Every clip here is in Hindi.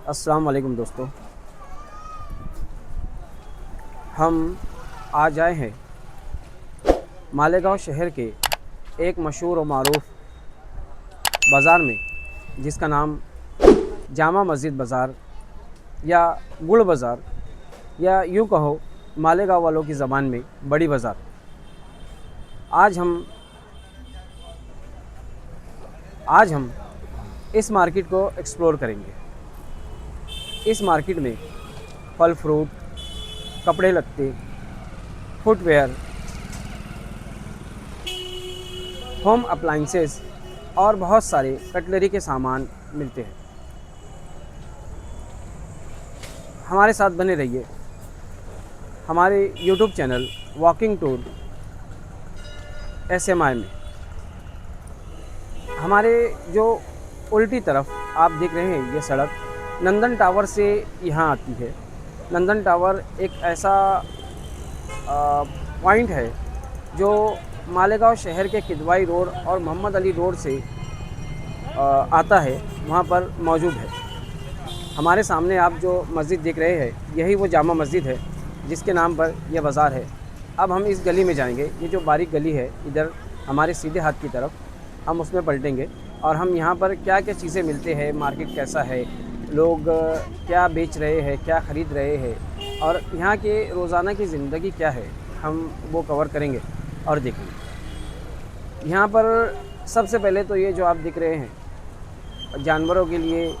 अस्सलाम वालेकुम दोस्तों। हम आज आए हैं मालेगांव शहर के एक मशहूर और मारूफ बाज़ार में, जिसका नाम जामा मस्जिद बाज़ार या गुड़ बाज़ार या यूँ कहो मालेगांव वालों की ज़बान में बड़ी बाज़ार। आज हम इस मार्केट को एक्सप्लोर करेंगे। इस मार्केट में फल फ्रूट, कपड़े लत्ते, फुटवेयर, होम अप्लाइंसेस और बहुत सारे कटलरी के सामान मिलते हैं। हमारे साथ बने रहिए हमारे YouTube channel walking tour SMI में। हमारे जो उल्टी तरफ आप देख रहे हैं, ये सड़क नंदन टावर से यहाँ आती है। नंदन टावर एक ऐसा पॉइंट है जो मालेगांव शहर के किदवाई रोड और मोहम्मद अली रोड से आता है, वहाँ पर मौजूद है। हमारे सामने आप जो मस्जिद देख रहे हैं, यही वो जामा मस्जिद है जिसके नाम पर यह बाज़ार है। अब हम इस गली में जाएंगे। ये जो बारीक गली है इधर हमारे सीधे हाथ की तरफ, हम उसमें पलटेंगे और हम यहाँ पर क्या क्या चीज़ें मिलते हैं, मार्केट कैसा है, लोग क्या बेच रहे हैं, क्या ख़रीद रहे हैं और यहाँ के रोज़ाना की ज़िंदगी क्या है, हम वो कवर करेंगे और देखेंगे। यहाँ पर सबसे पहले तो ये जो आप दिख रहे हैं, जानवरों के लिए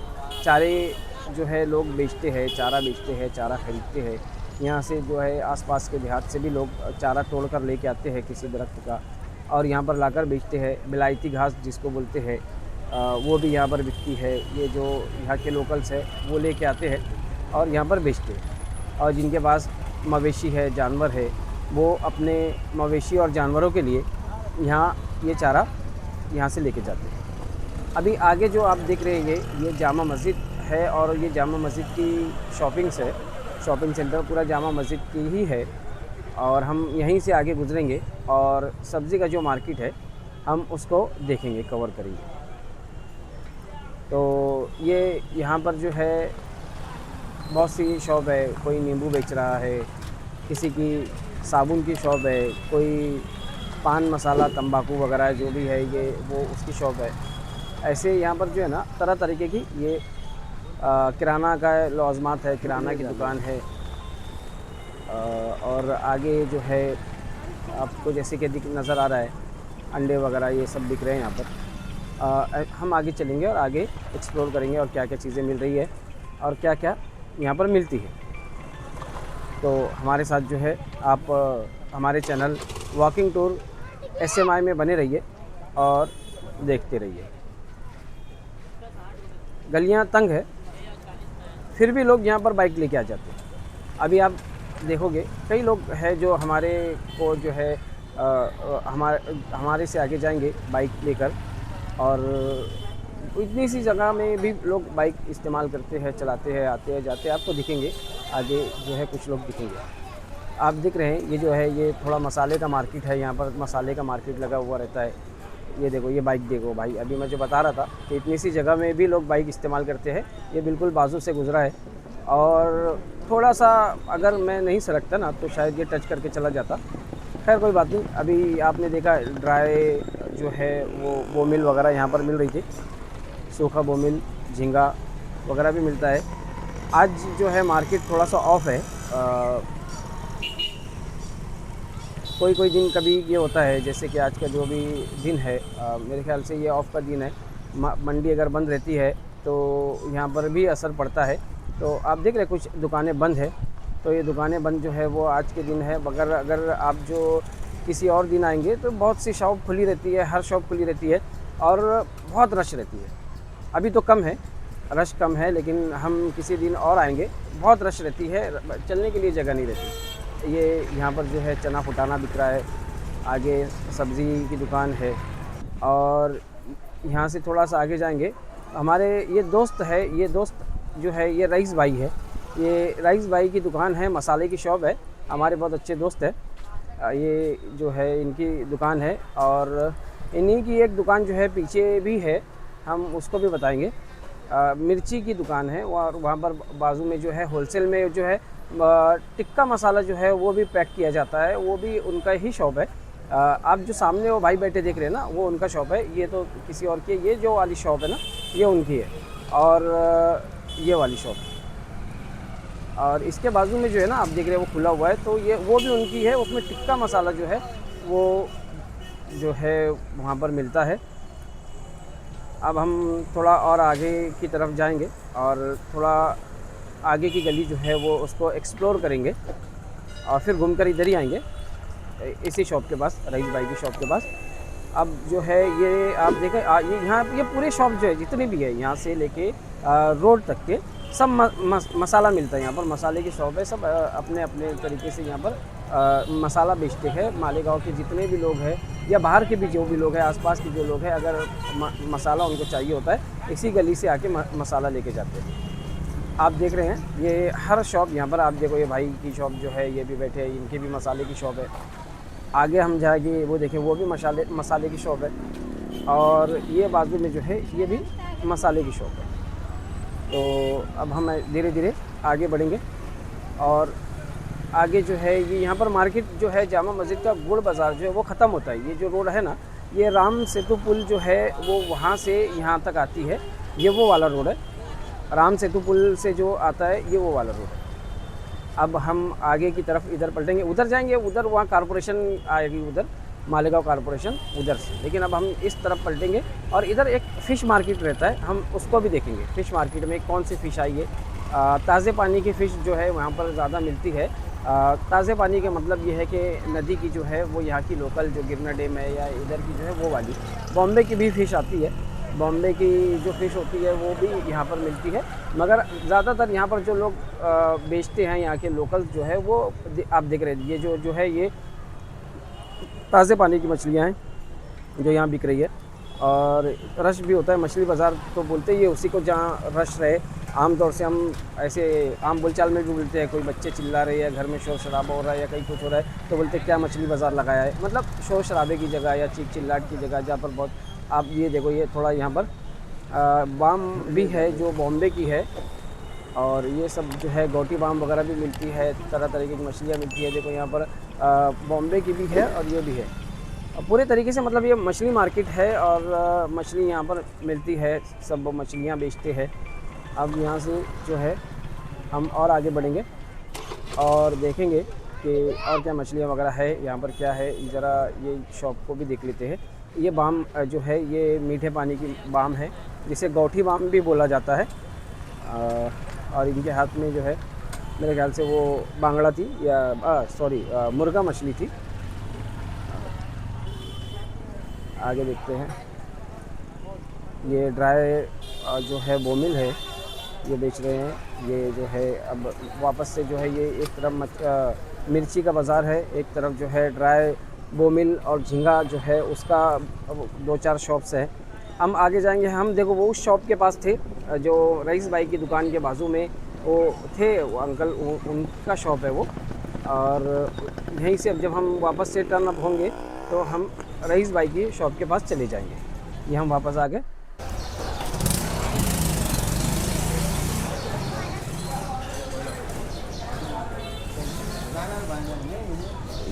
चारे जो है लोग बेचते हैं, चारा बेचते हैं, चारा ख़रीदते हैं। यहाँ से जो है आसपास के देहात से भी लोग चारा तोड़ कर लेके आते हैं किसी दरख्त का और यहाँ पर लाकर बेचते हैं। बिलायती घास जिसको बोलते हैं, वो भी यहाँ पर बिकती है। ये जो यहाँ के लोकल्स है वो लेके आते हैं और यहाँ पर बेचते हैं। और जिनके पास मवेशी है, जानवर है, वो अपने मवेशी और जानवरों के लिए यहाँ ये चारा यहाँ से लेके जाते हैं। अभी आगे जो आप देख रहे हैं ये जामा मस्जिद है और ये जामा मस्जिद की शॉपिंग्स है। शॉपिंग सेंटर पूरा जामा मस्जिद की ही है और हम यहीं से आगे गुजरेंगे और सब्ज़ी का जो मार्केट है हम उसको देखेंगे, कवर करेंगे। तो ये यहाँ पर जो है बहुत सी शॉप है। कोई नींबू बेच रहा है, किसी की साबुन की शॉप है, कोई पान मसाला तंबाकू वगैरह जो भी है ये वो उसकी शॉप है। ऐसे यहाँ पर जो है ना तरह तरीके की ये किराना का लवाज़मात है, किराना की दुकान है। और आगे जो है आपको जैसे कि दिख नज़र आ रहा है, अंडे वगैरह ये सब बिक रहे हैं यहाँ पर। हम आगे चलेंगे और आगे एक्सप्लोर करेंगे और क्या क्या चीज़ें मिल रही है और क्या क्या यहाँ पर मिलती है। तो हमारे साथ जो है आप हमारे चैनल वॉकिंग टूर एसएमआई में बने रहिए और देखते रहिए। गलियाँ तंग है, फिर भी लोग यहाँ पर बाइक लेके आ जाते हैं। अभी आप देखोगे कई लोग हैं जो हमारे को जो है हमारे से आगे जाएंगे बाइक लेकर और इतनी सी जगह में भी लोग बाइक इस्तेमाल करते हैं, चलाते हैं, आते हैं, जाते हैं। आपको दिखेंगे आगे जो है कुछ लोग दिखेंगे। आप दिख रहे हैं ये जो है ये थोड़ा मसाले का मार्केट है। यहाँ पर मसाले का मार्केट लगा हुआ रहता है। ये देखो, ये बाइक देखो भाई, अभी मैं जो बता रहा था कि इतनी सी जगह में भी लोग बाइक इस्तेमाल करते हैं। ये बिल्कुल बाजू से गुजरा है और थोड़ा सा अगर मैं नहीं सरकता ना तो शायद ये टच करके चला जाता। खैर कोई बात नहीं। अभी आपने देखा ड्राई जो है वो बोमिल वगैरह यहाँ पर मिल रही थी। सूखा बोमिल, झींगा वगैरह भी मिलता है। आज जो है मार्केट थोड़ा सा ऑफ है। कोई कोई दिन कभी ये होता है, जैसे कि आज का जो भी दिन है, मेरे ख्याल से ये ऑफ का दिन है। मंडी अगर बंद रहती है तो यहाँ पर भी असर पड़ता है। तो आप देख रहे कुछ दुकानें बंद है, तो ये दुकानें बंद जो है वो आज के दिन है। मगर अगर आप जो किसी और दिन आएंगे तो बहुत सी शॉप खुली रहती है, हर शॉप खुली रहती है और बहुत रश रहती है। अभी तो कम है, रश कम है, लेकिन हम किसी दिन और आएंगे, बहुत रश रहती है, चलने के लिए जगह नहीं रहती। ये यहाँ पर जो है चना फुटाना बिक रहा है, आगे सब्ज़ी की दुकान है और यहाँ से थोड़ा सा आगे जाएंगे हमारे ये दोस्त है। ये दोस्त जो है ये रईस भाई है। ये रईस भाई की दुकान है, मसाले की शॉप है, हमारे बहुत अच्छे दोस्त है। ये जो है इनकी दुकान है और इन्हीं की एक दुकान जो है पीछे भी है, हम उसको भी बताएंगे। मिर्ची की दुकान है, और वहाँ पर बाजू में जो है होलसेल में जो है टिक्का मसाला जो है वो भी पैक किया जाता है, वो भी उनका ही शॉप है। आप जो सामने वो भाई बैठे देख रहे हैं ना, वो उनका शॉप है। ये तो किसी और की है, ये जो वाली शॉप है ना ये उनकी है, और ये वाली शॉप, और इसके बाजू में जो है ना आप देख रहे हैं वो खुला हुआ है, तो ये वो भी उनकी है। उसमें टिक्का मसाला जो है वो जो है वहाँ पर मिलता है। अब हम थोड़ा और आगे की तरफ जाएंगे और थोड़ा आगे की गली जो है वो उसको एक्सप्लोर करेंगे, और फिर घूमकर इधर ही आएंगे इसी शॉप के पास, रईस भाई की शॉप के पास। अब जो है ये आप देखें, ये यहाँ ये पूरे शॉप जो है जितने भी है, यहाँ से लेके रोड तक के सब मसाला मिलता है। यहाँ पर मसाले की शॉप है, सब अपने अपने तरीके से यहाँ पर मसाला बेचते हैं। मालेगांव के जितने भी लोग हैं या बाहर के भी जो भी लोग हैं, आसपास के जो लोग हैं, अगर मसाला उनको चाहिए होता है इसी गली से आके मसाला लेके जाते हैं। आप देख रहे हैं ये हर शॉप यहाँ पर, आप देखो ये भाई की शॉप जो है ये भी बैठे हैं, इनके भी मसाले की शॉप है। आगे हम जाएंगे वो देखें, वो भी मसाले की शॉप है, और ये बाजू में जो है ये भी मसाले की शॉप है। तो अब हम धीरे धीरे आगे बढ़ेंगे, और आगे जो है ये यहाँ पर मार्केट जो है जामा मस्जिद का गुड़ बाज़ार जो है वो ख़त्म होता है। ये जो रोड है ना, ये राम सेतु पुल जो है वो वहाँ से यहाँ तक आती है, ये वो वाला रोड है। राम सेतु पुल से जो आता है ये वो वाला रोड है। अब हम आगे की तरफ इधर पलटेंगे, उधर जाएंगे, उधर वहाँ कारपोरेशन आएगी, उधर मालेगांव कारपोरेशन उधर से। लेकिन अब हम इस तरफ पलटेंगे, और इधर एक फ़िश मार्केट रहता है, हम उसको भी देखेंगे। फ़िश मार्केट में कौन सी फ़िश आई है, ताज़े पानी की फ़िश जो है वहाँ पर ज़्यादा मिलती है। ताज़े पानी का मतलब ये है कि नदी की जो है वो यहाँ की लोकल जो गिरना डैम है या इधर की जो है वो वाली। बॉम्बे की भी फ़िश आती है, बॉम्बे की जो फ़िश होती है वो भी यहाँ पर मिलती है, मगर ज़्यादातर यहाँ पर जो लोग बेचते हैं, यहाँ के लोकल जो है वो आप देख रहे हैं, ये जो है ये ताज़े पानी की मछलियाँ हैं जो यहाँ बिक रही है। और रश भी होता है, मछली बाज़ार तो बोलते ही है उसी को जहाँ रश रहे। आमतौर से हम ऐसे आम बोलचाल में भी बोलते हैं, कोई बच्चे चिल्ला रहे हैं, घर में शोर शराबा हो रहा है या कहीं कुछ हो रहा है, तो बोलते क्या मछली बाज़ार लगाया है, मतलब शोर शराबे की जगह या चीख चिल्लाट की जगह जहाँ पर बहुत। आप ये देखो, ये थोड़ा यहाँ पर बाम भी है जो बॉम्बे की है, और ये सब जो है गोटी बाम वगैरह भी मिलती है, तरह तरह की मछलियाँ मिलती है। देखो यहाँ पर बॉम्बे की भी है और ये भी है, पूरे तरीके से मतलब ये मछली मार्केट है, और मछली यहाँ पर मिलती है, सब मछलियाँ बेचते हैं। अब यहाँ से जो है हम और आगे बढ़ेंगे और देखेंगे कि और क्या मछलियाँ वगैरह है यहाँ पर, क्या है। ज़रा ये शॉप को भी देख लेते हैं। ये बाम जो है ये मीठे पानी की बाम है, जिसे गौठी बाम भी बोला जाता है। और इनके हाथ में जो है मेरे ख्याल से वो बांगड़ा थी या मुर्गा मछली थी। आगे देखते हैं, ये ड्राई जो है बोमिल है ये बेच रहे हैं। ये जो है अब वापस से जो है ये एक तरफ मिर्ची का बाज़ार है, एक तरफ जो है ड्राई बोमिल और झींगा जो है उसका 2-4 शॉप्स है। हम आगे जाएंगे, हम देखो वो उस शॉप के पास थे जो रईस भाई की दुकान के बाजू में वो थे, वो अंकल उनका शॉप है वो। और यहीं से अब जब हम वापस से टर्न अप होंगे तो हम रईस भाई की शॉप के पास चले जाएंगे। ये हम वापस आ गए।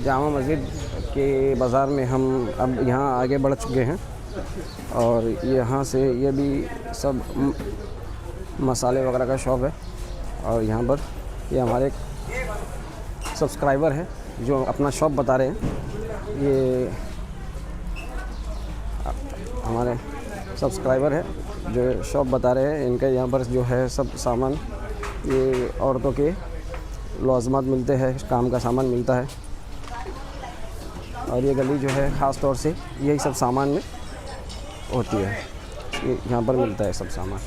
जामा मस्जिद के बाज़ार में हम अब यहाँ आगे बढ़ चुके हैं, और यहाँ से ये भी सब मसाले वगैरह का शॉप है। और यहाँ पर ये हमारे सब्सक्राइबर है जो अपना शॉप बता रहे हैं। ये हमारे सब्सक्राइबर है जो शॉप बता रहे हैं। इनके यहाँ पर जो है सब सामान, ये औरतों के लवाजमात मिलते हैं, काम का सामान मिलता है। और ये गली जो है ख़ास तौर से यही सब सामान में होती है, यहाँ पर मिलता है सब सामान।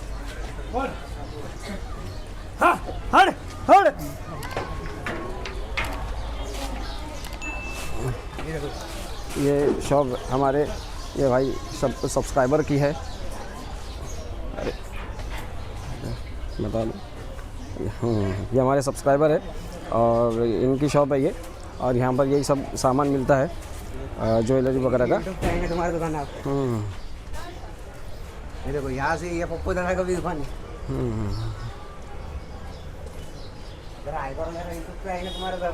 ये शॉप हमारे ये भाई सब सब्सक्राइबर की है, अरे बता दो। ये हमारे सब्सक्राइबर है और इनकी शॉप है ये, और यहाँ पर यही सब सामान मिलता है ज्वेलरी वगैरह का। तुम्हारी दुकान है। ये देखो यहाँ से ये पप्पू दादा का भी दुकान है। इधर आए करो मेरा यूट्यूब पे आएगा तुम्हारे साथ।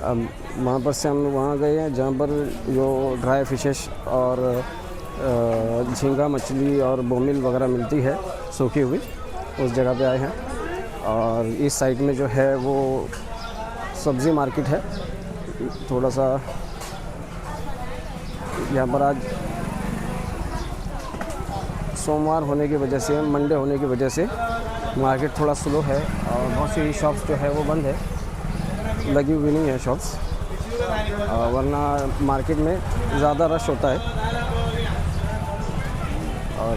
अब वहाँ पर से हम वहाँ गए हैं जहाँ पर जो ड्राई फिशेस और झींगा मछली और बोमिल वगैरह मिलती है सूखी हुई, उस जगह पे आए हैं। और इस साइड में जो है वो सब्ज़ी मार्केट है। थोड़ा सा यहाँ पर आज सोमवार होने की वजह से, मंडे होने की वजह से मार्केट थोड़ा स्लो है और बहुत सी शॉप्स जो है वो बंद है, लगी हुई नहीं है शॉप्स, वरना मार्केट में ज़्यादा रश होता है। और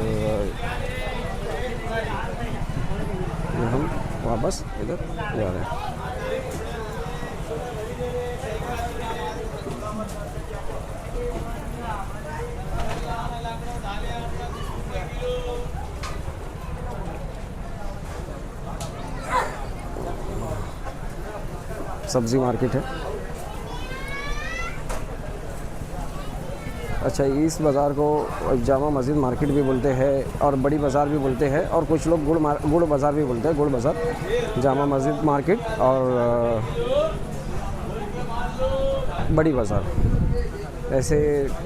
हम वापस इधर जा रहे हैं। सब्ज़ी मार्केट है। अच्छा, इस बाज़ार को जामा मस्जिद मार्केट भी बोलते हैं और बड़ी बाज़ार भी बोलते हैं, और कुछ लोग गुड़ बाज़ार भी बोलते हैं। गुड़ बाज़ार, जामा मस्जिद मार्केट और बड़ी बाज़ार, ऐसे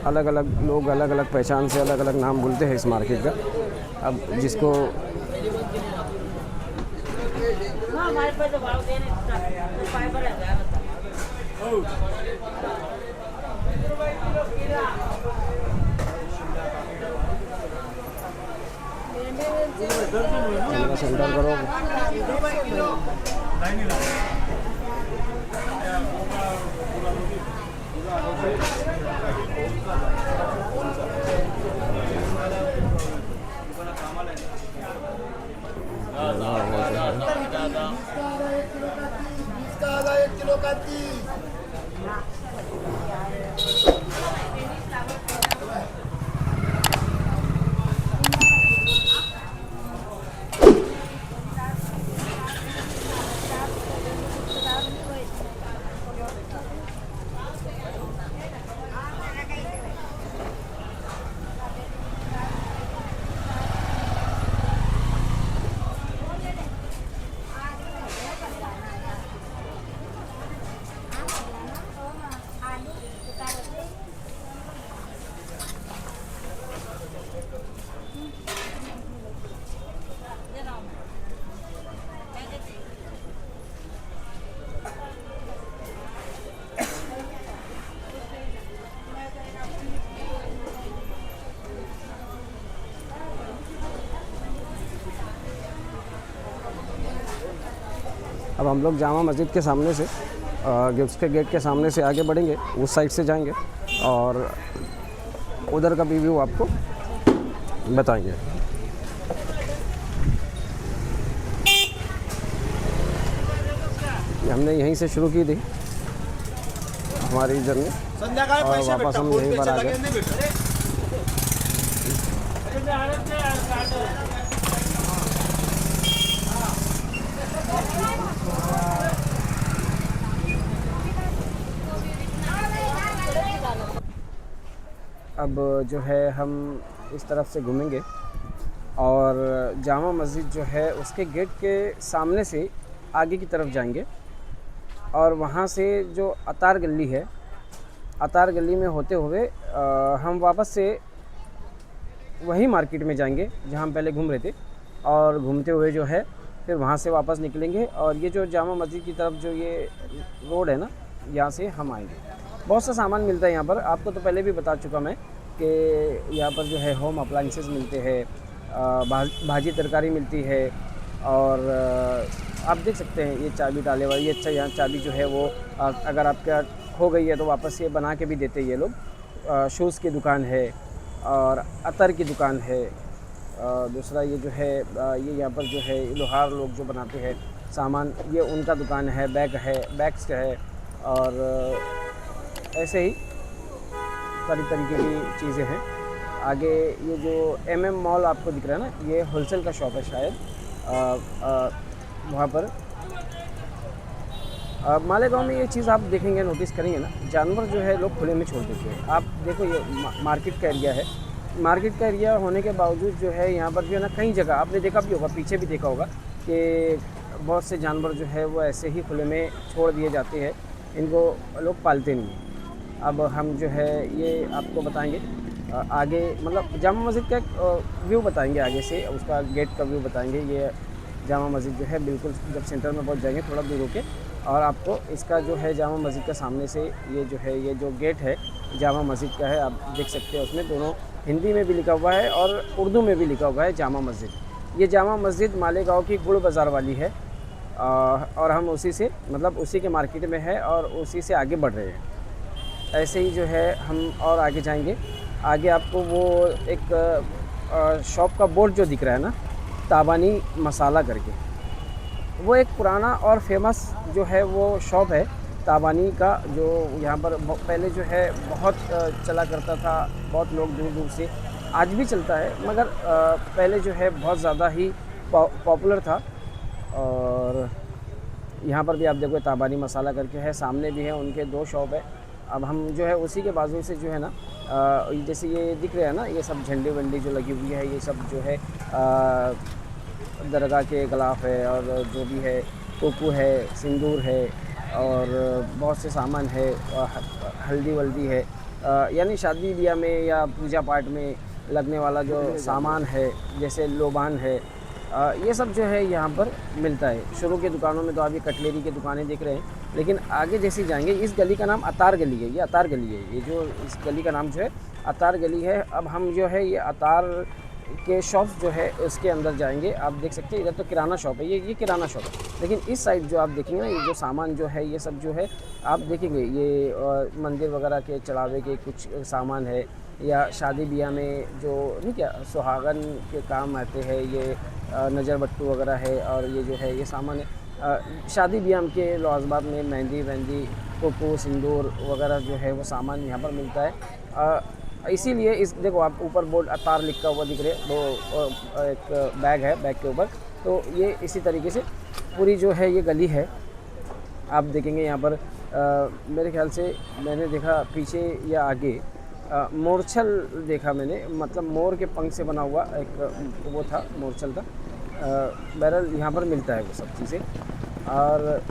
अलग अलग लोग अलग अलग पहचान से अलग अलग नाम बोलते हैं इस मार्केट का। अब जिसको हमारे पास तो भाव देने फाइबर है। सेंटर करो। एक किलो का 30। अब हम लोग जामा मस्जिद के सामने से, गिफ्ट्स के गेट के सामने से आगे बढ़ेंगे, उस साइड से जाएंगे और उधर का भी व्यू आपको बताएंगे। हमने यहीं से शुरू की थी हमारी जर्नी और वापस हम यहीं पर आ गए। अब जो है हम इस तरफ से घूमेंगे और जामा मस्जिद जो है उसके गेट के सामने से आगे की तरफ जाएंगे और वहाँ से जो अतार गली है, अतार गली में होते हुए हम वापस से वही मार्केट में जाएंगे जहाँ हम पहले घूम रहे थे, और घूमते हुए जो है फिर वहाँ से वापस निकलेंगे। और ये जो जामा मस्जिद की तरफ जो ये रोड है ना, यहाँ से हम आएंगे। बहुत सा सामान मिलता है यहाँ पर, आपको तो पहले भी बता चुका मैं कि यहाँ पर जो है होम अप्लाइंसेस मिलते हैं, भाजी तरकारी मिलती है। और आप देख सकते हैं ये चाबी डाले वाली, ये अच्छा यहाँ चाबी जो है वो अगर आपका खो गई है तो वापस ये बना के भी देते हैं ये लोग। शूज़ की दुकान है और अतर की दुकान है। दूसरा ये जो है ये यहाँ पर जो है लोहार लोग जो बनाते हैं सामान, ये उनका दुकान है। बैग्स है। और ऐसे ही सारी तरीके की चीज़ें हैं। आगे ये जो MM मॉल आपको दिख रहा है ना, ये होलसेल का शॉप है शायद। वहाँ पर मालेगांव में ये चीज़ आप देखेंगे, नोटिस करेंगे ना, जानवर जो है लोग खुले में छोड़ देते हैं। आप देखो ये मार्केट का एरिया है। मार्केट का एरिया होने के बावजूद जो है यहाँ पर जो है ना, कई जगह आपने देखा भी होगा, पीछे भी देखा होगा कि बहुत से जानवर जो है वो ऐसे ही खुले में छोड़ दिए जाते हैं। इनको लोग पालते नहीं हैं। अब हम जो है ये आपको बताएंगे आगे, मतलब जामा मस्जिद का एक व्यू बताएंगे आगे से, उसका गेट का व्यू बताएंगे। ये जामा मस्जिद जो है बिल्कुल जब सेंटर में पहुंच जाएंगे थोड़ा दूर होके, और आपको इसका जो है जामा मस्जिद का सामने से ये जो है, ये जो गेट है जामा मस्जिद का है, आप देख सकते हैं। उसमें दोनों हिंदी में भी लिखा हुआ है और उर्दू में भी लिखा हुआ है जामा मस्जिद। ये जामा मस्जिद मालेगांव की गुड़ बाज़ार वाली है, और हम उसी से, मतलब उसी के मार्केट में है और उसी से आगे बढ़ रहे हैं। ऐसे ही जो है हम और आगे जाएंगे। आगे आपको वो एक शॉप का बोर्ड जो दिख रहा है ना, ताबानी मसाला करके, वो एक पुराना और फेमस जो है वो शॉप है ताबानी का, जो यहाँ पर पहले जो है बहुत चला करता था। बहुत लोग दूर दूर से, आज भी चलता है, मगर पहले जो है बहुत ज़्यादा ही पॉपुलर था। और यहाँ पर भी आप देखो ताबानी मसाला करके है, सामने भी है उनके 2 शॉप है। अब हम जो है उसी के बाजू से जो है ना, जैसे ये दिख रहे हैं ना, ये सब झंडे वंडे जो लगी हुई है, ये सब जो है दरगाह के गिलाफ है, और जो भी है कोकू है, सिंदूर है, और बहुत से सामान है, हल्दी वल्दी है, यानी शादी ब्याह में या पूजा पाठ में लगने वाला जो सामान है, जैसे लोबान है, ये सब जो है यहाँ पर मिलता है। शुरू के दुकानों में तो आप ये कटलेरी की दुकानें देख रहे हैं, लेकिन आगे जैसे जाएंगे, इस गली का नाम अतार गली है। ये अतार गली है, ये जो इस गली का नाम जो है अतार गली है। अब हम जो है ये अतार के शॉप्स जो है उसके अंदर जाएंगे। आप देख सकते हैं इधर तो किराना शॉप है, ये किराना शॉप है, लेकिन इस साइड जो आप देखेंगे ना, ये जो सामान जो है ये सब जो है आप देखेंगे, ये मंदिर वगैरह के चढ़ावे के कुछ सामान है, या शादी ब्याह में जो नहीं क्या सुहागन के काम आते हैं, ये नज़र बट्टू वगैरह है, और ये जो है ये सामान है शादी ब्याह के लवाजमात में, मेहंदी वहंदी, कोको, सिंदूर वगैरह जो है वो सामान यहाँ पर मिलता है। इसीलिए इस देखो आप ऊपर बोर्ड अतार लिखा हुआ दिख रहे हैं, वो एक बैग है, बैग के ऊपर। तो ये इसी तरीके से पूरी जो है ये गली है। आप देखेंगे यहाँ पर मेरे ख्याल से मैंने देखा पीछे या आगे मोरछल देखा मैंने, मतलब मोर के पंख से बना हुआ एक वो था, मोरछल था। बहरहाल यहाँ पर मिलता है वो सब चीज़ें, और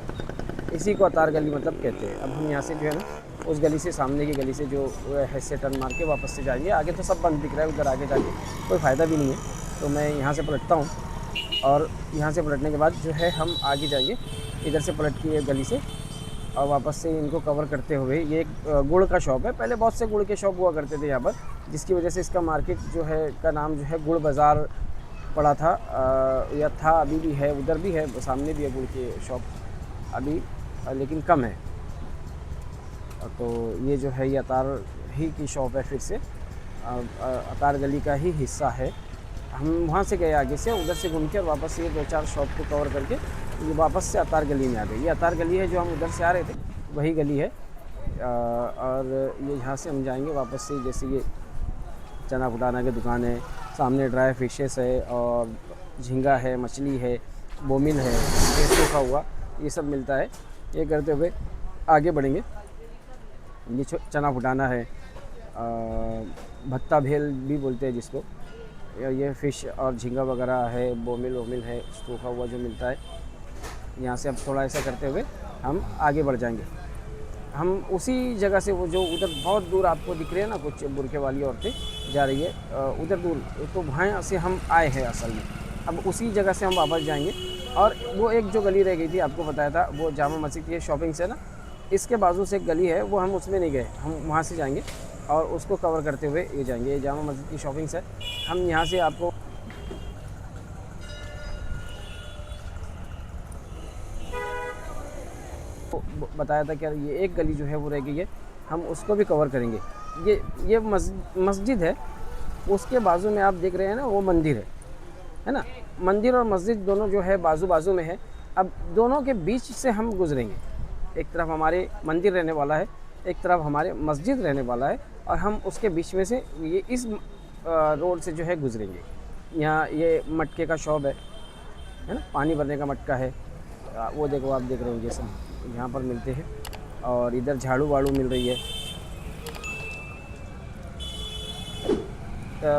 इसी को अतार गली मतलब कहते हैं। अब हम यहाँ से जो है ना, उस गली से, सामने की गली से जो है से टर्न मार के वापस से जाएंगे। आगे तो सब बंद दिख रहा है, उधर आगे जाके कोई फ़ायदा भी नहीं है, तो मैं यहाँ से पलटता हूँ। और यहाँ से पलटने के बाद जो है हम आगे जाएंगे, इधर से पलट के गली से, और वापस से इनको कवर करते हुए। ये एक गुड़ का शॉप है, पहले बहुत से गुड़ के शॉप हुआ करते थे यहाँ पर, जिसकी वजह से इसका मार्केट जो है का नाम जो है गुड़ बाज़ार पड़ा था, या था, अभी भी है, उधर भी है, सामने भी है गुड़ के शॉप अभी, लेकिन कम है। तो ये जो है ये अतार ही की शॉप है, फिर से अतार गली का ही हिस्सा है। हम वहाँ से गए आगे से, उधर से घूम के और वापस ये 2-4 शॉप को कवर करके ये वापस से अतार गली में आ गए। ये अतार गली है जो हम उधर से आ रहे थे, वही गली है। और ये यहाँ से हम जाएंगे वापस से, जैसे ये चना फुटाना की दुकान है, सामने ड्राई फिशेस है, और झींगा है, मछली है, बोमिल है, सूखा हुआ, ये सब मिलता है। ये करते हुए आगे बढ़ेंगे। ये चना फुटाना है, भत्ता भेल भी बोलते हैं जिसको, ये फ़िश और झींगा वगैरह है, बोमिल वोमिल है, सूखा हुआ जो मिलता है। यहाँ से अब थोड़ा ऐसा करते हुए हम आगे बढ़ जाएंगे। हम उसी जगह से, वो जो उधर बहुत दूर आपको दिख रहे हैं ना, कुछ बुरखे वाली औरतें जा रही है उधर दूर, तो वहाँ से हम आए हैं असल में। अब उसी जगह से हम वापस जाएंगे, और वो एक जो गली रह गई थी आपको बताया था, वो जामा मस्जिद की शॉपिंग से ना, इसके बाजू से एक गली है, वो हम उसमें नहीं गए, हम वहाँ से जाएंगे और उसको कवर करते हुए ये जाएंगे। ये जामा मस्जिद की शॉपिंग से हम यहाँ से आपको बताया था कि ये एक गली जो है वो रह गई है, हम उसको भी कवर करेंगे। ये मस्जिद है, उसके बाजू में आप देख रहे हैं ना, वो मंदिर है ना। मंदिर और मस्जिद दोनों जो है बाजू बाजू में है। अब दोनों के बीच से हम गुजरेंगे, एक तरफ हमारे मंदिर रहने वाला है एक तरफ हमारे मस्जिद रहने वाला है और हम उसके बीच में से ये इस रोड से जो है गुजरेंगे। यहाँ ये मटके का शॉप है ना, पानी भरने का मटका है। वो देखो, आप देख रहे होंगे सब यहाँ पर मिलते हैं। और इधर झाड़ू वाड़ू मिल रही है।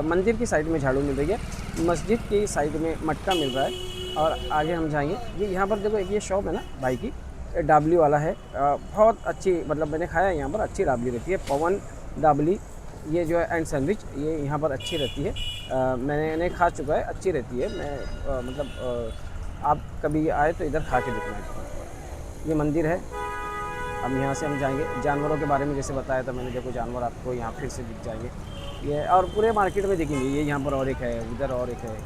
मंदिर की साइड में झाड़ू मिल रही है, मस्जिद की साइड में मटका मिल रहा है। और आगे हम जाएंगे, ये यहाँ पर देखो एक ये शॉप है ना भाई की, डाबली वाला है। बहुत अच्छी, मतलब मैंने खाया है यहाँ पर, अच्छी डाबली रहती है। पवन डाबली ये जो है एंड सैंडविच, ये यहाँ पर अच्छी रहती है। मैंने खा चुका है, अच्छी रहती है। मैं मतलब आप कभी आए तो इधर खा के देखना। ये मंदिर है। अब यहाँ से हम जाएंगे। जानवरों के बारे में जैसे बताया था मैंने, देखो जानवर आपको यहाँ फिर से दिख जाएंगे। ये और पूरे मार्केट में दिखेंगे। ये यहाँ पर और एक है, उधर और एक है।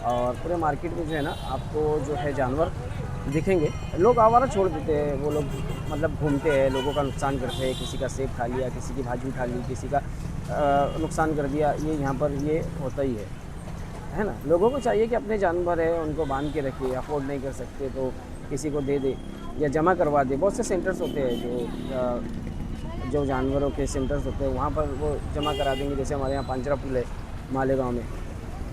और पूरे मार्केट में जो है ना आपको जो है जानवर दिखेंगे। लोग आवारा छोड़ देते हैं, वो लोग मतलब घूमते हैं, लोगों का नुकसान करते हैं। किसी का सेब खा लिया, किसी की भाजी उठा ली, किसी का नुकसान कर दिया। ये यहाँ पर ये होता ही है ना। लोगों को चाहिए कि अपने जानवर है उनको बांध के रखिए। अफोर्ड नहीं कर सकते तो किसी को दे दे या जमा करवा दे। बहुत से सेंटर्स होते हैं जो जानवरों के सेंटर्स होते हैं, वहाँ पर वो जमा करा देंगे। जैसे हमारे यहाँ पांचरा पुल है मालेगांव में,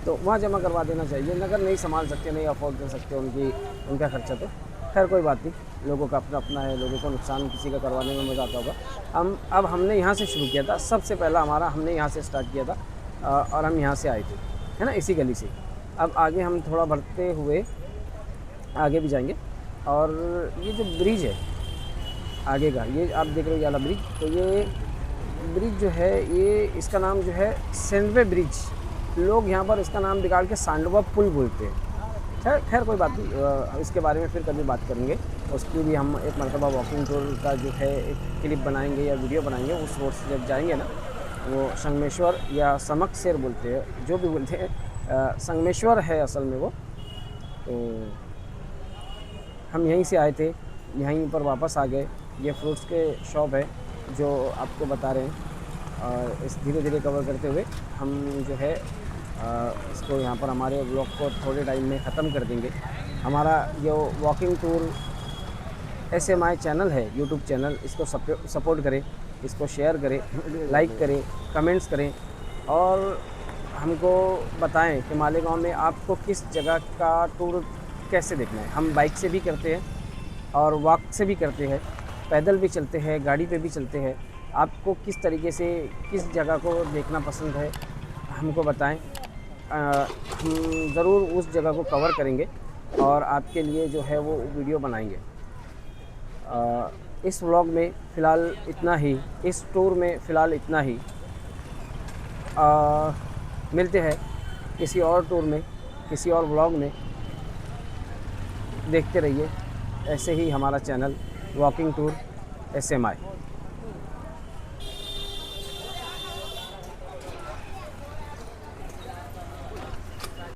तो वहाँ जमा करवा देना चाहिए। नगर नहीं संभाल सकते, नहीं अफोर्ड कर सकते उनका खर्चा, तो खैर कोई बात नहीं, लोगों का अपना अपना है। लोगों को नुकसान किसी का करवाने में मज़ा आता होगा। अब हमने यहाँ से शुरू किया था, सबसे पहला हमने यहाँ से स्टार्ट किया था। और हम यहाँ से आए थे, है ना, इसी गली से। अब आगे हम थोड़ा बढ़ते हुए आगे भी जाएंगे। और ये जो ब्रिज है आगे का, ये आप देख रहे हो वाला ब्रिज, तो ये ब्रिज जो है ये इसका नाम जो है सेंडवे ब्रिज। लोग यहाँ पर इसका नाम बिगाड़ के सांडवा पुल बोलते हैं। खैर कोई बात नहीं, इसके बारे में फिर कभी बात करेंगे। उसकी भी हम एक मरतबा वॉकिंग टूर का जो है एक क्लिप बनाएंगे या वीडियो बनाएंगे। उस रोड से जब जाएंगे ना, वो संगमेश्वर या समकसेर बोलते हैं, जो भी बोलते हैं, संगमेश्वर है असल में वो। तो हम यहीं से आए थे, यहीं पर वापस आ गए। ये फ्रूट्स के शॉप है जो आपको बता रहे हैं। और इस धीरे धीरे कवर करते हुए हम जो है इसको यहाँ पर हमारे ब्लॉग को थोड़े टाइम में ख़त्म कर देंगे। हमारा जो वॉकिंग टूर SMI चैनल है, यूट्यूब चैनल, इसको सपोर्ट करें, इसको शेयर करें, लाइक करें, कमेंट्स करें। और हमको बताएं कि मालेगांव में आपको किस जगह का टूर कैसे देखना है। हम बाइक से भी करते हैं और वॉक से भी करते हैं, पैदल भी चलते हैं, गाड़ी पे भी चलते हैं। आपको किस तरीके से किस जगह को देखना पसंद है हमको बताएं। हम ज़रूर उस जगह को कवर करेंगे और आपके लिए जो है वो वीडियो बनाएंगे। इस व्लॉग में फ़िलहाल इतना ही, इस टूर में फ़िलहाल इतना ही। मिलते हैं किसी और टूर में, किसी और व्लॉग में। देखते रहिए ऐसे ही हमारा चैनल वॉकिंग टूर SMI।